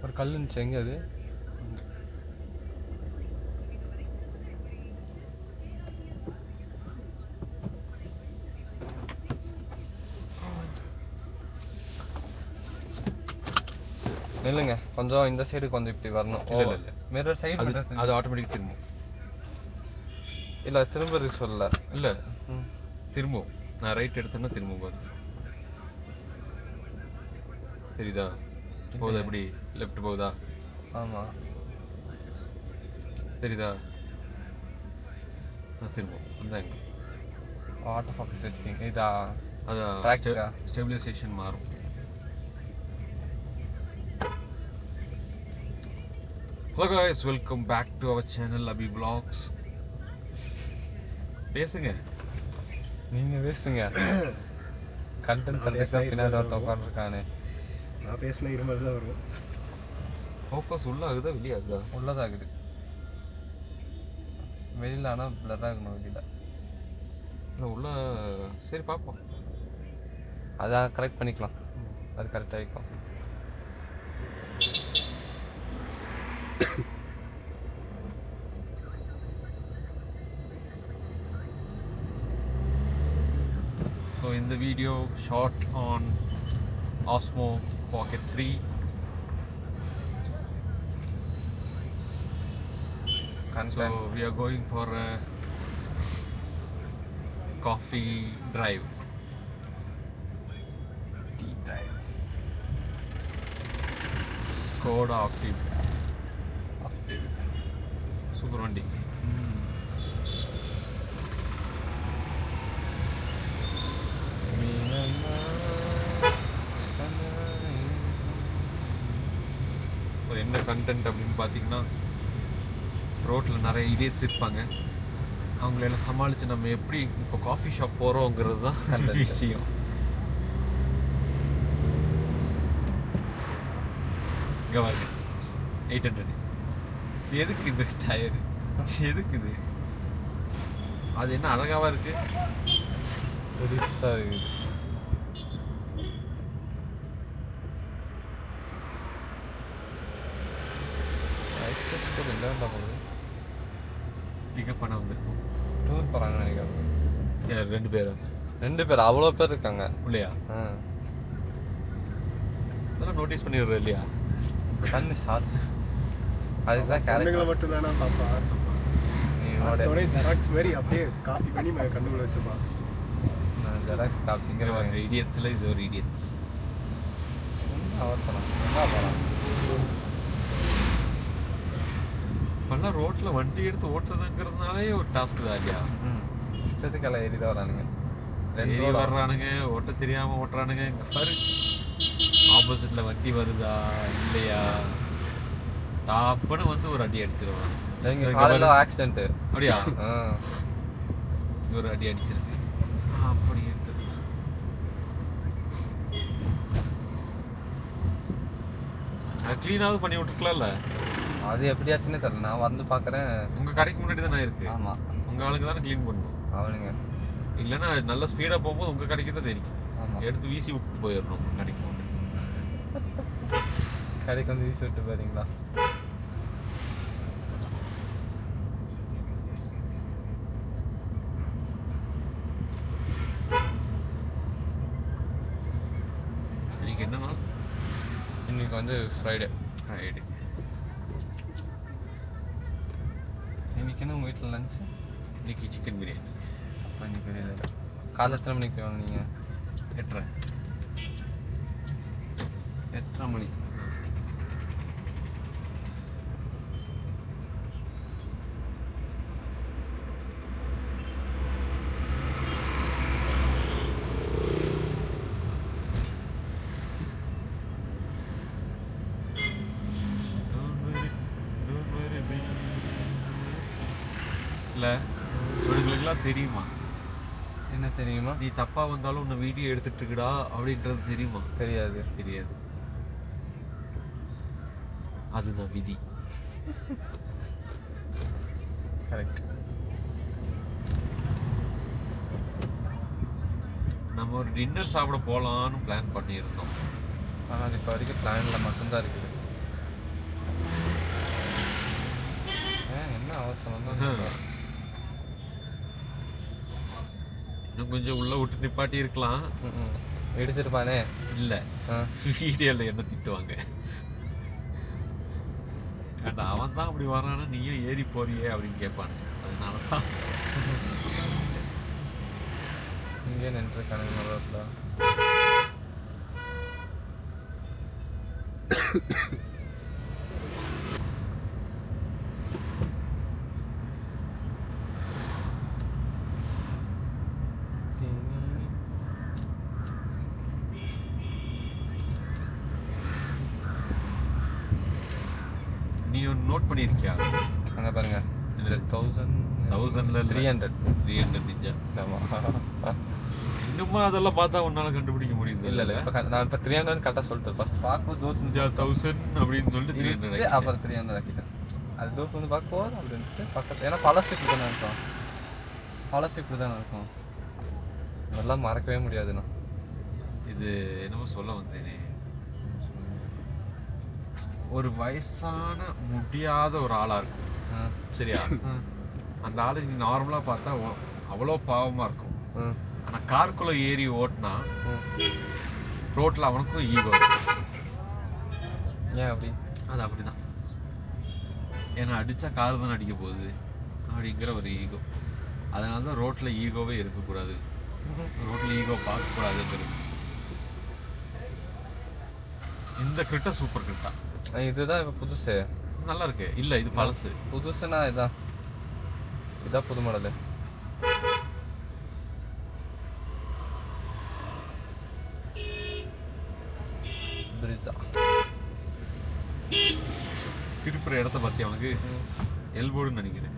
ஒரு கல் இருந்துச்சு. எங்கே அது? இல்லைங்க, கொஞ்சம் இந்த சைடு கொஞ்சம் இப்படி வரணும். இல்லை மிரர் சைடு அது ஆட்டோமேட்டிக் திரும்பும். இல்லை திரும்புறதுக்கு சொல்லல. இல்லை திரும்பும். நான் ரைட் எடுத்தேன்னா திரும்பும் போது தெரியுதா? போகுதா? எப்படி லெஃப்ட் போகுதா? ஆமாம் தெரியுதா? திரும்பும் அந்த ஆங்கிள். ஆட்டோ ஃபோக்கஸ் சிஸ்டம் இதா? அதான் ஸ்டெபிலைசேஷன் மாறும். Hello guys, welcome back to our channel Abhi Vlogs. பேசுங்க, நீங்கள் பேசுங்க. கண்டென்ட் கண்டிப்பாக பின்னாடி ஒருத்த உட்காந்துருக்கானே. நான் பேசினா இருமல் தான் வரும். ஃபோக்கஸ் உள்ள ஆகுதா வெளியே ஆகுதா? உள்ளதாகுது. வெளியில் ஆனால் பிளராக இருக்கணும். வெளியில் இல்லை உள்ள. சரி பார்ப்போம். அதான் கரெக்ட் பண்ணிக்கலாம். அது கரெக்டாக இருக்கும். So in the video shot on Osmo Pocket 3, so we are going for a coffee drive. Tea drive. Skoda Octave. Super வண்டி. என்ன கண்டென்ட் அப்படின்னு பார்த்தீங்கன்னா, ரோட்டில் நிறைய இடியட்ஸ் இருப்பாங்க. அவங்களெல்லாம் சமாளித்து நம்ம எப்படி இப்போ காஃபி ஷாப் போகிறோங்கிறது தான் விஷயம். இங்கே பாருங்க 800. எதுக்கு இந்த டயரு? எதுக்கு இது? அது என்ன அழகாவா இருக்கு, பெருசாக இருக்குது. எங்கே போகுது? பிக்கப் பண்ண வந்திருக்கோம். டூர் போகிறாங்கன்னு நினைக்கிறேன். 2 பேரா? 2 பேர். அவ்வளோ பேர் இருக்காங்க இல்லையா? அதெல்லாம் நோட்டீஸ் பண்ணிடுறேன் இல்லையா? கண்ணு ஷார்ட். அதுக்கு தான் கண்ணுங்களை மட்டும் தானே பாப்பா. அதோட ஜெராக்ஸ் மாதிரி அப்படியே காப்பி பண்ணி கண்ணுக்குள்ள வச்சுப்பா. ஜெராக்ஸ் காப்பிங்கிற இடியட்ஸில் இது ஒரு இடியட்ஸ். அவசரம் என்ன போகலாம். இப்போல்லாம் ரோட்டில் வண்டி எடுத்து ஓட்டுறதுங்கிறதுனாலே ஒரு டாஸ்க் தான் இல்லையா? இஷ்டத்துக்கு எல்லாம் ஏறி தான் வரானுங்க. ஏறி வர்றானுங்க, ஓட்ட தெரியாமல் ஓட்டுறானுங்க. இங்கே பாரு, ஆப்போசிட்டில் வண்டி வருதா இல்லையா, டாப்புன்னு வந்து ஒரு அடி அடிச்சிருவான். இங்கே காலையில் ஆக்சிடென்ட்டு. அப்படியா? ஒரு அடி அடிச்சிருக்கு. அப்படி எடுத்து க்ளீனாவது பண்ணி விட்டுருக்கலாம்ல. அது எப்படியாச்சுன்னு தெரியல. நான் வந்து பார்க்குறேன். உங்கள் கடைக்கு முன்னாடி தானே இருக்கு. ஆமாம், உங்கள் ஆளுங்க தானே க்ளீன் பண்ணணும். அவனுங்க இல்லைன்னா நல்ல ஸ்பீடாக போகும்போது உங்கள் கடைக்கு தான் தெரியும். ஆமாம், எடுத்து வீசி விட்டு போயிடணும் உங்கள் கடைக்கு முன்னாடி. கடைக்கு வந்து வீசி விட்டு போகிறீங்களா? இன்னைக்கு என்ன நாள்? இன்னைக்கு வந்து ஃப்ரைடே. இன்னைக்கு என்ன உங்கள் வீட்டில் லஞ்சு? இன்னைக்கு சிக்கன் பிரியாணி. அப்போ இன்னைக்கு வெளியில் காலைல எத்தனை மணிக்கு வாங்கினீங்க? 8:30 மணி. இல்லை, இவனுங்களுக்கெல்லாம் தெரியுமா? என்ன தெரியுமா? நீ தப்பா வந்தாலும் உன்னை வீடியோ எடுத்துட்டு இருக்குடா அப்படின்றது தெரியுமா? தெரியாது. அதுதான் விதி. கரெக்ட். நம்ம ஒரு டின்னர் சாப்பிட போகலான்னு பிளான் பண்ணியிருந்தோம். ஆனால் இப்போ வரைக்கும் பிளானில் மட்டும்தான் இருக்குது. அவசரம் தான். இன்னும் கொஞ்சம் உள்ள விட்டு நிப்பாட்டி இருக்கலாம். இடிச்சிருப்பானே. இல்லை, வீடியோவில் என்ன திட்டுவாங்க. ஏண்டா அவன் தான் அப்படி வரானா நீயும் ஏறி போறியே அப்படின்னு கேட்பானு. அதனால தான் இங்கே நின்றுருக்கானுங்க ரோட்ல. நீ ஒன்று நோட் பண்ணியிருக்கியா? அங்கே பாருங்க, இதில் 1000ல 300 நிஞ்சா. ஆமாம். இன்னுமா அதெல்லாம் பார்த்தா உன்னால கண்டுபிடிக்க முடியுது? இல்லை இல்லை, இப்போ நான் இப்போ 300 கரெக்டாக சொல்லிட்டேன். ஃபர்ஸ்ட் பார்க்கும்போது தோசை நிஞ்சா 1000 அப்படின்னு சொல்லிட்டு 300 அப்புறம் 300 ஆக்கிட்டேன். அது தோசை வந்து பார்க்க போதும் அப்படி இருந்துச்சு பக்கத்து. ஏன்னா பழசு இப்படி தானே இருக்கும், பழசு இப்படி தானே இருக்கும். இதெல்லாம் மறக்கவே முடியாதுண்ணா. இது என்னமோ சொல்ல வந்தேனே, ஒரு வயசான முடியாத ஒரு ஆளா இருக்கு சரியா? அந்த ஆளு நீ நார்மலா பார்த்தா அவ்வளோ பாவமா இருக்கும். ஆனா காருக்குள்ள ஏறி ஓட்டினா ரோட்ல அவனுக்கும் ஈகோ இருக்கும். ஏன் அப்படி? அது அப்படிதான். ஏன்னா அடிச்சா கார் தானே அடிக்க போகுது அப்படிங்கிற ஒரு ஈகோ. அதனால தான் ரோட்ல ஈகோவே இருக்கக்கூடாது, ரோட்ல ஈகோ பார்க்கக்கூடாதுங்கிறது. இந்த கிரிட்டா சூப்பர் கிரிட்டா. இதுதான் இப்போ புதுசு, நல்லா இருக்கு. இல்லை இது பழசு. புதுசுனா இதான் புது மாடலு. பிரிஸா திருப்புற இடத்த பார்த்தி அவனுக்கு எல்போர்டுன்னு நினைக்கிறேன்.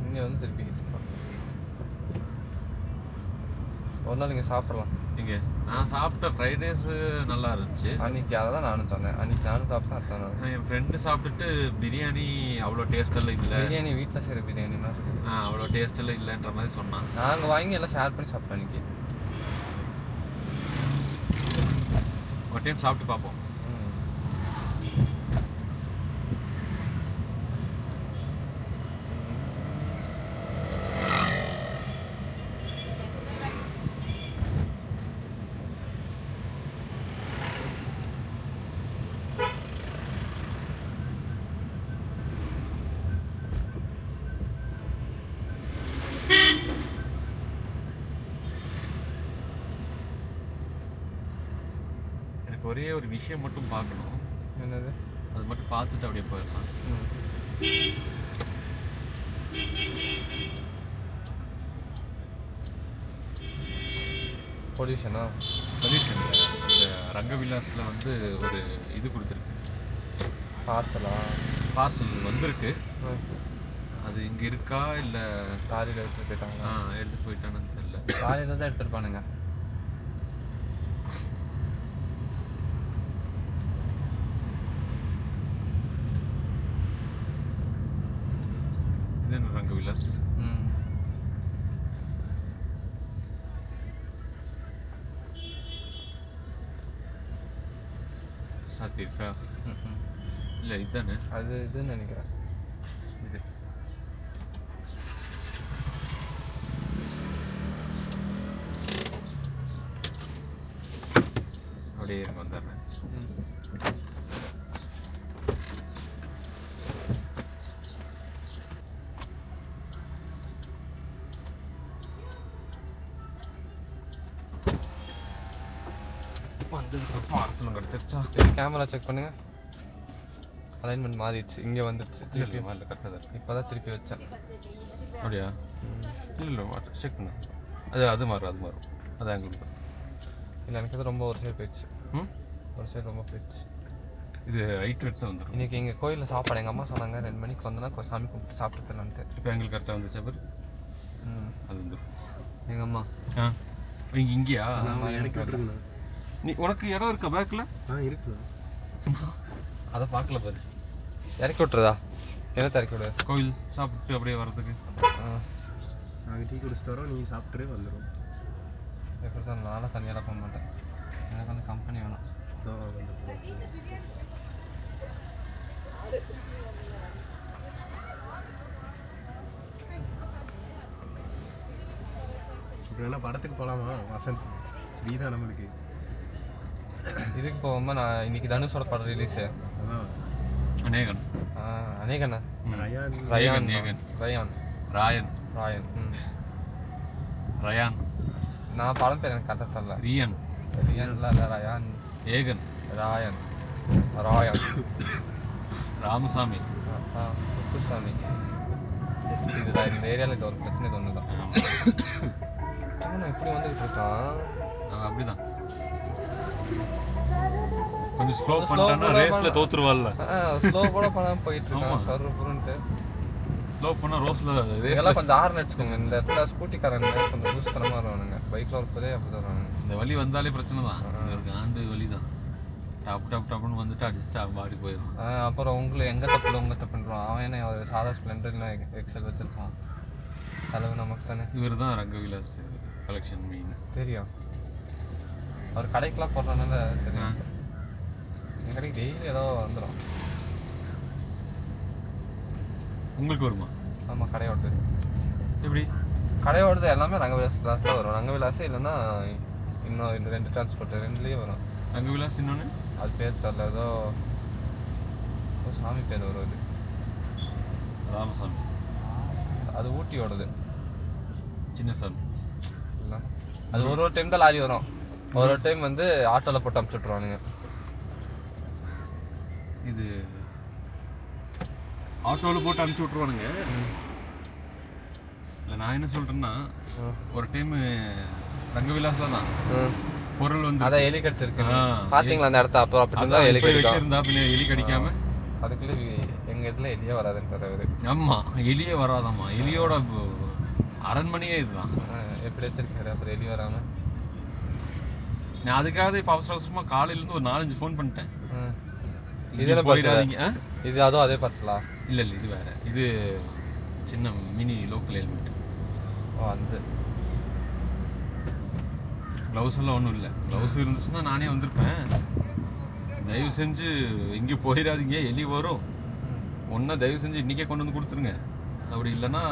இங்கே வந்து திருப்பி ஒரு நாள் இங்கே சாப்பிடலாம். இங்கே நான் சாப்பிட்ட ஃப்ரைட் ரைஸ் நல்லா இருந்துச்சு அன்னைக்கு. அதை தான் நானும் சொன்னேன், அன்னைக்கு நானும் சாப்பிட்டேன். அதான் என் ஃப்ரெண்டு சாப்பிட்டுட்டு பிரியாணி அவ்வளோ டேஸ்ட் எல்லாம் இல்லை, பிரியாணி வீட்டில் செய்கிற பிரியாணி மாதிரி அவ்வளோ டேஸ்ட் எல்லாம் இல்லைன்ற மாதிரி சொன்னான். நாங்கள் வாங்கி எல்லாம் ஷேர் பண்ணி சாப்பிட்டோம் அன்னைக்கு. ஒரு டைம் சாப்பிட்டு பார்ப்போம். ஒரே ஒரு விஷயம் மட்டும் பார்க்கணும். என்னது? அது மட்டும் பார்த்துட்டு அப்படியே போயிடலாம். பொல்யூஷனா? பொல்யூஷன் இந்த ரங்கவிலாஸில் வந்து ஒரு இது கொடுத்துருக்கு, பார்சல் வந்திருக்கு. அது இங்கே இருக்கா இல்லை லாரியில் எடுத்துகிட்டு போயிட்டாங்களா? எடுத்துகிட்டு போயிட்டானு தெரியல. லாரியில் தான் எடுத்துருப்பானுங்க. இது என்ன ரங்கவிலாஸ்? சாத்தி இருக்கா? இல்லை இதுதானே, அது இதுன்னு நினைக்கிறேன். இது அப்படியே வந்துடுறேன். பார்சலும் கிடச்சிருச்சா? கேமரா செக் பண்ணுங்க. அலைன்மெண்ட் மாறிடுச்சு, இங்கே வந்துடுச்சு. திருப்பி இல்லை கரெக்டாக தான் இருக்கு. இப்போ தான் திருப்பி வச்சேன். அப்படியா? இல்லை மாட்டேன், செக் பண்ணு. அது மாறும் அது ஆங்கிள் மாறும். இல்லை எனக்கு இது ரொம்ப ஒரு சைடு போயிடுச்சு. ஒரு சைடு ரொம்ப போயிடுச்சு. இது ரைட் எடுத்து வந்துடும். இன்றைக்கி எங்கள் கோயிலில் சாப்பாடு எங்கள் அம்மா சொன்னாங்க 2 மணிக்கு வந்தோன்னா சாமி கும்பிட்டு சாப்பிட்டு போயிடலான்ட்டு. இப்போ ஆங்கிள் கரெக்டாக வந்துச்சு. அப்புறம் அது வந்துடும். எங்கள் அம்மா இங்கேயா? எனக்கு விட்டுருங்கண்ணா. நீ உனக்கு இடம் இருக்கா பேக்கில்? இருக்குண்ணா. அதை பார்க்கல பாரு. இறக்கி விட்டுறதா? என்ன இறக்கி விடு? கோயில் சாப்பிட்டு அப்படியே வர்றதுக்கு. நாங்கள் டீ குடிச்சிட்டு வரோம், நீங்கள் சாப்பிட்டுட்டு வந்துடும். எப்படி தான் நானும் தனியால் போக மாட்டேன், எனக்கு வந்து கம்பெனி வேணும். படத்துக்கு போகலாமா வசந்த் ஃப்ரீ தான் நம்மளுக்கு இதுக்கு போகாம நான் இன்னைக்கு தனுஷோட படம் ரிலீஸு அதான் அநேகன் அநேகண்ணா ரயான் ரயான் நேகன். ரயான் ராயன் ராயன் ரயான் நான் படம் பேர் எனக்கு கரெக்டாக தெரியல ரியன் ரியான்லாம் இல்லை ரயான் ஏகன் ராயன் ராயன் ராமசாமி குப்புசாமி இதுதான் இந்த ஏரியாவில் இது ஒரு பிரச்சனை இது ஒன்று தான் இப்படி வந்துகிட்டு இருக்கான் அவன் அப்படிதான் கொஞ்சம் ஸ்லோ பண்ணிட்டான்னா ரேஸ்ல தோத்துருவாள்ல ஸ்லோ கூட பண்ணாம போயிட்டு இருக்கான் சர்வபுரன்ட்டு ஸ்லோ பண்ணா ரோஸ்ல இதெல்லாம் கொஞ்சம் ஆர்ன் அடிச்சுக்கோங்க இந்த இடத்துல ஸ்கூட்டிக்காரங்க கொஞ்சம் லூஸ்தனமாக வருவானுங்க பைக்கில் வரப்போதே அப்படி தான் வருவானுங்க இந்த வலி வந்தாலே பிரச்சனை தான் இவருக்கு ஆண்டு வலி தான் டப் டப் டப்னு வந்துட்டு அடிச்சுட்டு பாடி போயிடும் அப்புறம் உங்களுக்கு எங்கே தப்புல உங்க தப்புன்றோம் அவன் என்ன ஒரு சாதா ஸ்ப்ளெண்டர் இல்லை எக்ஸல் வச்சிருப்பான் செலவு நமக்கு தானே இவர் தான் ரங்கவிலாஸ் கலெக்ஷன் மெயின் தெரியும் அவர் கடைக்கெலாம் போடுறதுனால தெரியும் என் கடைக்கு டெய்லி ஏதோ வந்துடும் உங்களுக்கு வருமா ஆமாம் கடையோடு எப்படி கடையோடது எல்லாமே ரங்கவிலாஸ் கிளாஸ் தான் வரும் ரங்கவிலாஸ் இல்லைன்னா இன்னும் இந்த 2 டிரான்ஸ்போர்ட் 2லேயும் வரும் ரங்கவிலாஸ் இன்னொன்று அது பேர் தெரியல ஏதோ சாமி பேர் வரும் அது ராமசாமி அது ஊட்டியோடது சின்ன சாமி இல்லை அது ஒரு டைம் தான் லாரி வரும் ஒரு டைம் வந்து ஆட்டோவில் போட்டு அமுச்சு விட்ருவானுங்க இது ஆட்டோவில் போட்டு அனுப்பிச்சி விட்ருவானுங்க இல்லை நான் என்ன சொல்கிறேன்னா ஒரு டைமு ரங்கவிலாஸில் தான் பொருள் வந்து அதான் எலி கடிச்சிருக்கு பாத்தீங்களா அந்த இடத்த அப்போ அப்படி இருந்தா எலி வச்சிருந்தா பின்ன எலி கடிக்காம அதுக்குள்ள எங்க இதுல எலியே வராதுன்னு தரவர் ஆமா எலியே வராதாம்மா எலியோட அரண்மனையே இதுதான் எப்படி வச்சிருக்காரு அப்புறம் எலி வராம நான் அதுக்காக இப்போ அவசர அவசரமா காலையில இருந்து ஒரு 4-5 ஃபோன் பண்ணிட்டேன் இதுல போயிடாதீங்க இது அதுவும் அதே பார்சலா இல்ல இல்ல இது வேற இது சின்ன மினி லோக்கல் ஹெல்மெட் ஓ அந்த க்ளவுஸ் எல்லாம் ஒன்றும் இல்லை க்ளவுஸ் இருந்துச்சுன்னா நானே வந்திருப்பேன் தயவு செஞ்சு எங்கேயும் போயிடாதீங்க எலி வரும் ஒன்றா தயவு செஞ்சு இன்றைக்கே கொண்டு வந்து கொடுத்துருங்க அப்படி இல்லைன்னா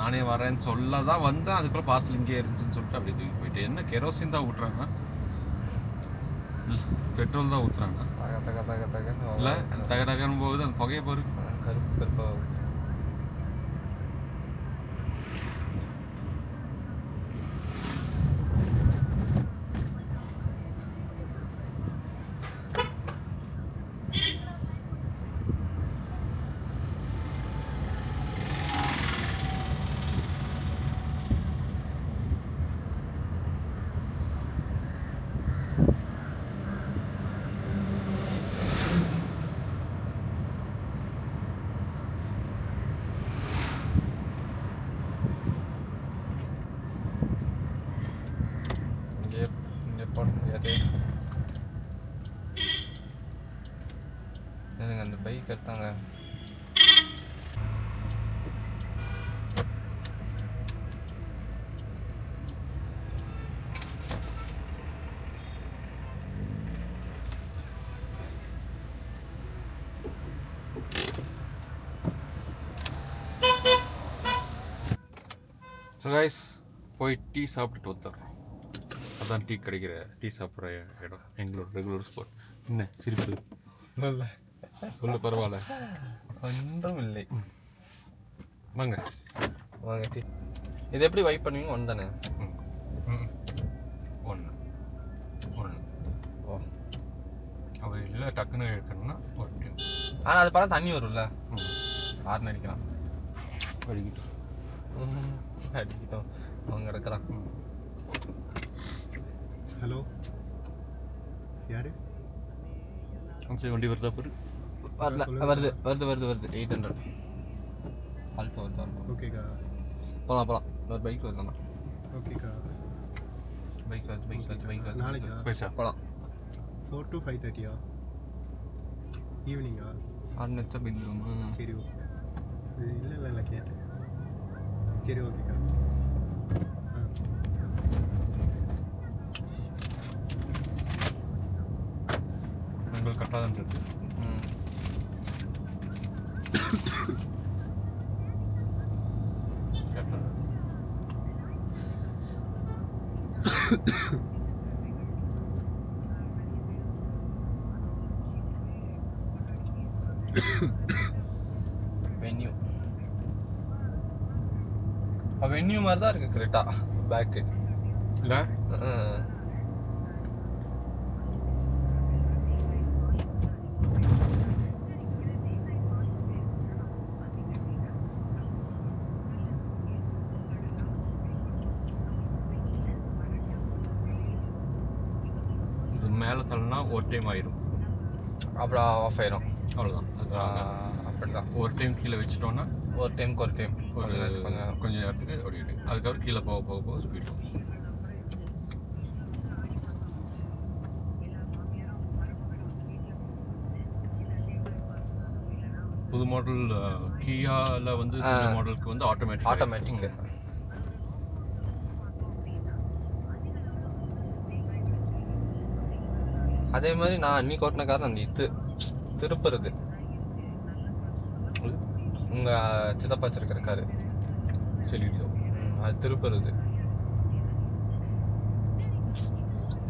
நானே வரேன்னு சொல்ல தான் வந்தேன் அதுக்குள்ளே பார்சல் இங்கே இருந்துச்சுன்னு சொல்லிட்டு அப்படி தூக்கி போயிட்டு என்ன கெரோசின் தான் ஊட்டுறாங்க பெட்ரோல் தான் ஊற்றுறாங்க இல்லை தக டகன்னு போகுது அந்த புகையை பாரு கருப்பு கருப்பாக எனக்கு அந்த பைக் எடுத்தாங்க ஸோ கைஸ் போய் டீ சாப்பிட்டுட்டு வந்துடுறோம் அதான் டீ கிடைக்கிற டீ சாப்பிட்ற இடம் எங்களோட ரெகுலர் ஸ்பாட் என்ன சிரிப்பு இல்லை சொல்லு பரவாயில்ல ஒன்றும் இல்லை வாங்க வாங்க டீ இது எப்படி வைப் பண்ணுவீங்க ஒன்று தானே ஒன்று ஓ அப்படி இல்லை டக்குன்னு எடுக்கணும்னா ஒரு டீ ஆனால் அது பார்த்தா தண்ணி வரும்ல ஆறுன்னு அடிக்கலாம் அடிக்கிட்டோம் அடிக்கிட்டோம் அவங்க எடுக்கிறான் ஹலோ யாரு சரி வண்டி வருதா பாரு வரல வருது வருது வருது வருது 800 ஆல்டோ வருது ஆல்டோ ஓகேக்கா போகலாம் ஒரு பைக் வருதுண்ணா ஓகேக்கா பைக் வருது நாளைக்கா போயிடுச்சா போகலாம் 4 to 5:30 ஈவினிங்கா 6 நிமிஷம் போயிடுமா சரி இல்லை கேட்டேன் சரி ஓகேக்கா உங்களுக்கு கரெக்டாக தான் இருக்கு வென்யூ வென்யூ மாதிரி தான் இருக்கு கிரெட்டா பேக்கு இல்ல இது மேலே தள்ளனா ஒரு டைம் ஆயிடும், அப்புறம் ஆஃப் ஆயிரும். அவ்வளோதான். அப்படிதான் ஒரு டைம் கீழே வச்சுட்டோன்னா ஒரு டைமுக்கு ஒரு டைம் கொஞ்சம் நேரத்துக்கு ஓடிட்டு அதுக்கப்புறம் கீழே போக போக போக ஸ்பீட். புது மாடல் கியால வந்து சில மாடலுக்கு வந்து ஆட்டோமேட்டிக். அதே மாதிரி நான் அன்னைக்கு ஓட்டின கார் அந்த இது திருப்புறது உங்க சித்தப்பா வச்சிருக்கிற காரு செலிவிட்டோ, அது திருப்புறது.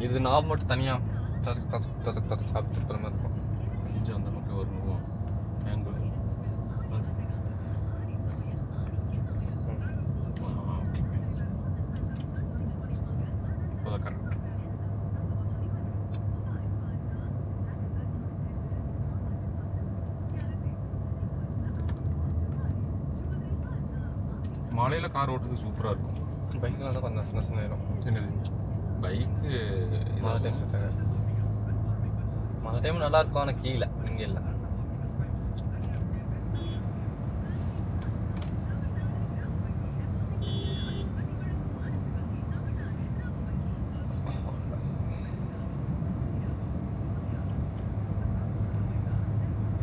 இது நான் மட்டும் தனியா திருப்புற மாதிரி இருக்கும். கொஞ்சம் அந்த பக்கம் வரணும் ஆங்கிள். இப்போதான் கரெக்ட். மலையில் கார் ஓட்டுறது சூப்பராக இருக்கும். பைக்கில் தான் கொஞ்சம் நசம் ஆயிடும். என்னது பைக்கு மழை டைம் நல்லா இருக்கும், ஆனால் கீழே இங்கே இல்லை.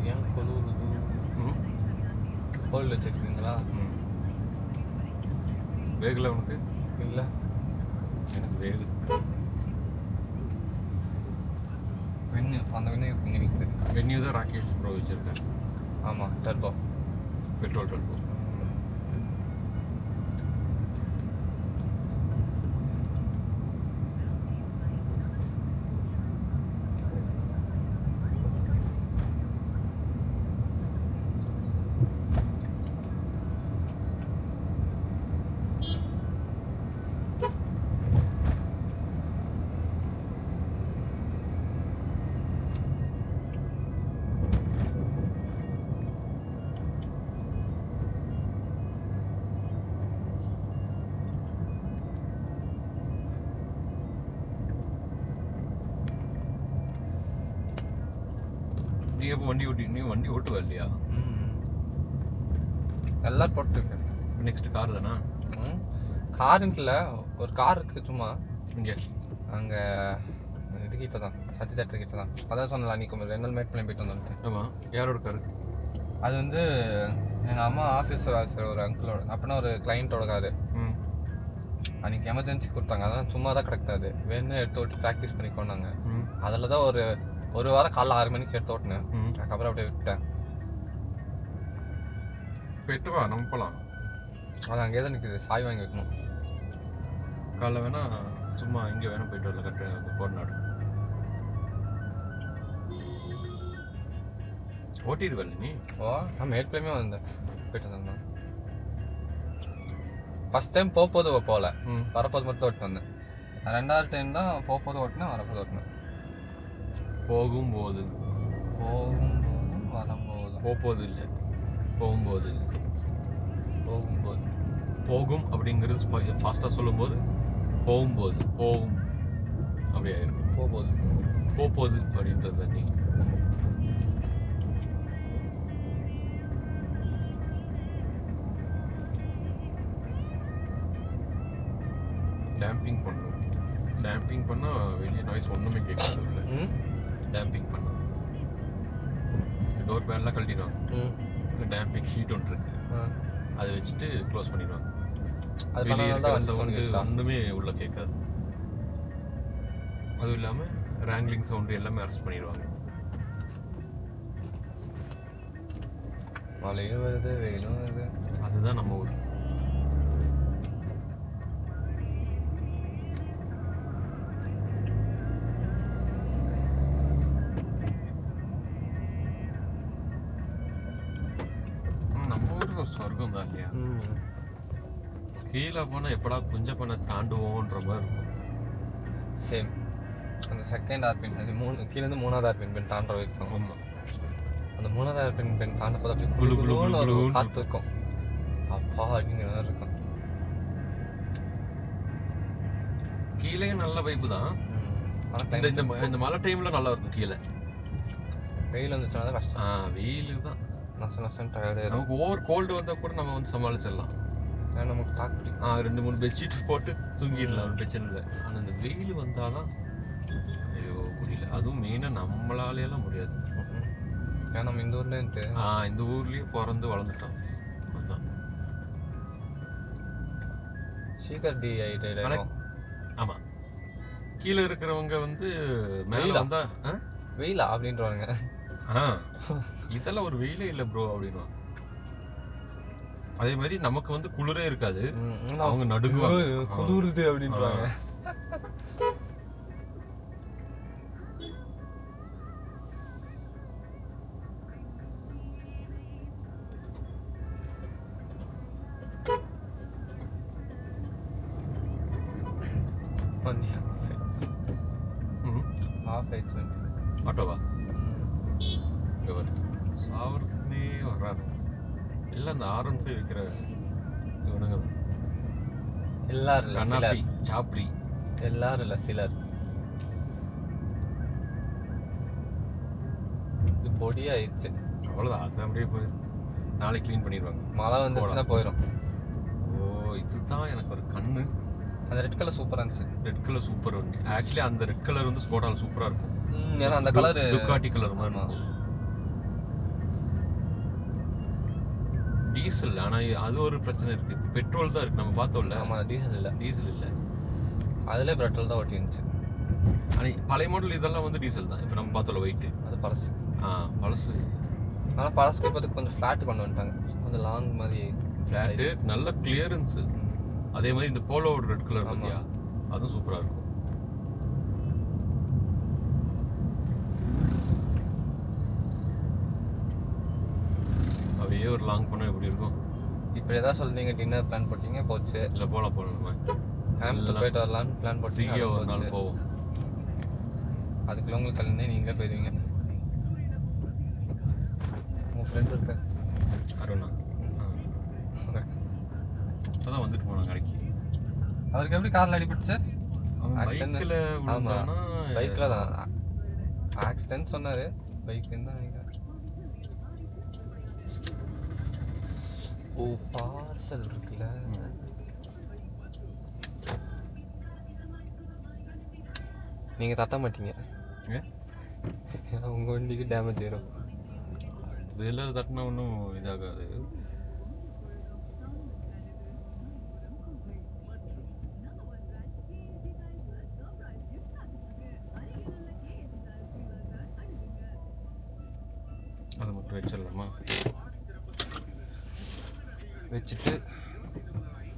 ஏன் கொழுவுது? கோல்டு வச்சுருக்கீங்களா? வேகல உனக்கு? இல்லை எனக்கு வேகு. வென்யூ அந்த வென்யூ இங்கே நிற்குது. வென்யூ தான் ராகேஷ் ப்ரோ வச்சுருக்கேன். ஆமாம், டர்போ பெட்ரோல் டர்போ. நீ எப்போ வண்டி ஓட்டுவா இல்லையா? எல்லாம் போட்டுருக்கேன். நெக்ஸ்ட் கார் தானா? காருன்ட்டுல ஒரு கார் இருக்குது சும்மா இங்கே அங்கே இதுக்கிட்ட தான், சத்தி தேட்டர் கிட்ட தான். அதான் சொன்னல அன்றைக்கி 2 நாள் மேட் பண்ணி போயிட்டு வந்துட்டு. ஆமாம். யாரோட காரு? அது வந்து எங்கள் அம்மா ஆஃபீஸில் வேலை ஒரு அங்கிளோட, அப்படின்னா ஒரு கிளைண்ட்டோட காரு. அன்றைக்கி எமர்ஜென்சி கொடுத்தாங்க, அதான் சும்மா தான் கிடக்காது, வேணும்னு எடுத்து ஓட்டி ப்ராக்டிஸ் பண்ணிக்கோனாங்க. அதில் தான் ஒரு வாரம் காலைல 6 மணிக்கு எடுத்து ஓட்டினேன். அதுக்கப்புறம் அப்படியே விட்டேன். போயிட்டு வா, நம்ம போகலாம். அது அங்கேயே தான் நிற்குது, சாய் வாங்கி வைக்கணும். காலைல வேணா சும்மா இங்கே வேணா போயிட்டு வரல, கரெக்டாக கோடநாடு ஓட்டிடுவல்ல நீ? ஓ, நான் மேட்லேயுமே வந்தேன், போயிட்டு வந்தேன். ஃபஸ்ட் டைம் போகும்போது போகல, வரப்போது மட்டும் ஓட்டு வந்தேன். 2வது டைம் தான் போகும்போது ஓட்டினேன், வரப்போது ஓட்டினேன். போகும்போது வரும்போது போகும்போது இல்லை, போகும்போது போகும் அப்படிங்கிறது ஃபாஸ்ட்டாக சொல்லும்போது போகும்போது போகும் அப்படி ஆயிரும். போகும்போது அப்படின்றது தண்ணி. டேம்பிங் பண்ணும். டேம்பிங் பண்ணால் வெளியே நாய்ஸ் ஒன்றுமே கேட்காது. இல்லை டேம்பிங் பண்ண டோர் பேன்லாம் கழட்டிடுவாங்க. டேம்பிங் ஷீட் ஒன்று இருக்கு, அதை வச்சுட்டு க்ளோஸ் பண்ணிடுவாங்க. சவுண்டு ஒன்றுமே உள்ள கேட்காது. அதுவும் இல்லாமல் ரேங்க்லிங் சவுண்டு எல்லாமே அரெஸ்ட் பண்ணிடுவாங்க. மழையும் வருது, வெயிலும் வருது. அதுதான் நம்ம ஊர். சொர்க்கம் தான் இல்லையா? கீழே போனால் எப்படா கொஞ்சம் பண்ண தாண்டுவோன்ற மாதிரி இருக்கும். சேம். அந்த செகண்ட் ஆர்பின் அது கீழேருந்து 3வது ஆர்பின் பெண் தாண்ட வைக்கும். ஆமாம், அந்த 3வது ஆர்பின் பெண் தாண்ட போது அப்படி குளு குளுன்னு ஒரு காற்று இருக்கும். அப்பா அப்படிங்கிற மாதிரி இருக்கும். கீழே நல்ல வைப்பு தான். இந்த மழை டைம்ல நல்லா இருக்கும். கீழே வெயில் வந்துச்சுன்னா தான் கஷ்டம். வெயில் தான் நசம் டயர்டு. நமக்கு ஓவர் கோல்டு வந்தால் கூட நம்ம வந்து சமாளிச்சிடலாம். ஏன்னா நமக்கு தாக்கு 2-3 பெட்ஷீட் போட்டு தூங்கிடலாம், பிரச்சனை இல்லை. ஆனால் இந்த வெயில் வந்தால் தான் ஐயோ முடியல. அதுவும் மெயினாக நம்மளாலேயெல்லாம் முடியாது. ஏன்னா நம்ம இந்த ஊர்லேருந்து இந்த ஊர்லேயே பிறந்து வளர்ந்துட்டோம். அதுதான் சீக்கிரம் டீஹைட்ரேட் ஆகும். ஆமாம், கீழே இருக்கிறவங்க வந்து மேலே வந்தா வெயிலா அப்படின்றவாங்க. இதெல்லாம் ஒரு வெயிலே இல்லை ப்ரோ அப்படின்வாங்க. அதே மாதிரி நமக்கு வந்து குளிரே இருக்காது, அவங்க நடுங்குவாங்க குளிருது அப்படின்றாங்க. ஆட்டோவா சாவர்னே வர்றாரு. இல்லை அந்த R15 விற்கிற இவனுங்க எல்லாரும் கண்ணாப்பி சாப்ரி எல்லாரும் இல்லை, சிலர். இது பொடியாயிடுச்சு, அவ்வளோதான். அது அப்படியே போய் நாளைக்கு க்ளீன் பண்ணிடுவாங்க. மழை வந்துச்சுன்னா போயிடும். ஓ, இதுதான் எனக்கு ஒரு கண்ணு. அந்த ரெட் கலர் சூப்பராக இருந்துச்சு. ரெட் கலர் சூப்பர் வண்டி. ஆக்சுவலி அந்த ரெட் கலர் வந்து ஸ்கோடாவில் சூப்பராக இருக்கும். ஏன்னா அந்த கலர் டுக்காட்டி கலர் மாதிரி இருக்கும். டீசல், ஆனால் அது ஒரு பிரச்சனை இருக்கு. இப்போ பெட்ரோல் தான் இருக்கு, நம்ம பார்த்தோம்ல. ஆமாம், டீசல் இல்லை. டீசல் இல்லை, அதிலே பெட்ரோல் தான் ஓட்டி இருந்துச்சு. ஆனால் பழைய மாடல் இதெல்லாம் வந்து டீசல் தான். இப்போ நம்ம பார்த்தோம்ல வெயிட்டு, அது பழசு. பழசு. ஆனால் பழசுக்கு இப்போதுக்கு கொஞ்சம் ஃப்ளாட்டு கொண்டு வந்துட்டாங்க, கொஞ்சம் லாங் மாதிரி. ஃப்ளாட்டு நல்ல கிளியரன்ஸு. அதே மாதிரி இந்த போலோவோட ரெட் கலர் பார்த்தியா, அதுவும் சூப்பராக இருக்கும். அப்படியே ஒரு லாங் போனால் எப்படி இருக்கும்? இப்போ ஏதாவது சொல்றீங்க, டின்னர் பிளான் போட்டீங்க போச்சு. இல்லை போகலாம் நம்ம கேம்ப் போயிட்டு வரலான்னு பிளான் போட்டீங்க, ஒரு நாள் போவோம். அதுக்குள்ள உங்களுக்கு கல்யாணம் நீங்களே போயிடுவீங்க. உங்கள் ஃப்ரெண்ட் இருக்க அருணா இப்போதான் வந்துட்டு போனாங்க கடைக்கு. அவருக்கு எப்படி காரில் அடிபட்டுச்சு? பைக்கில். ஆமாம், பைக்கில் தான் ஆக்சிடென்ட் சொன்னார். பைக்குன்னு தான் நினைக்கிறேன். ஓ, பார்சல் இருக்குல்ல. நீங்கள் தட்ட மாட்டீங்க, ஏன்னா உங்கள் வண்டிக்கு டேமேஜ் ஆயிரும். இதில் தட்டினா ஒன்றும் இதாகாது. அது மட்டும் வச்சிடலாமா? வச்சுட்டு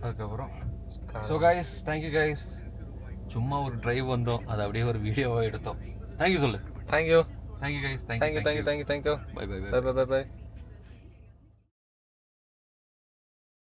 அதுக்கப்புறம் ஸோ கைஸ், தேங்க்யூ கைஸ். சும்மா ஒரு டிரைவ் வந்தோம், அதை அப்படியே ஒரு வீடியோவாக எடுத்தோம். தேங்க்யூ சொல்லு. Thank you guys. Thank you. Bye bye bye bye bye by.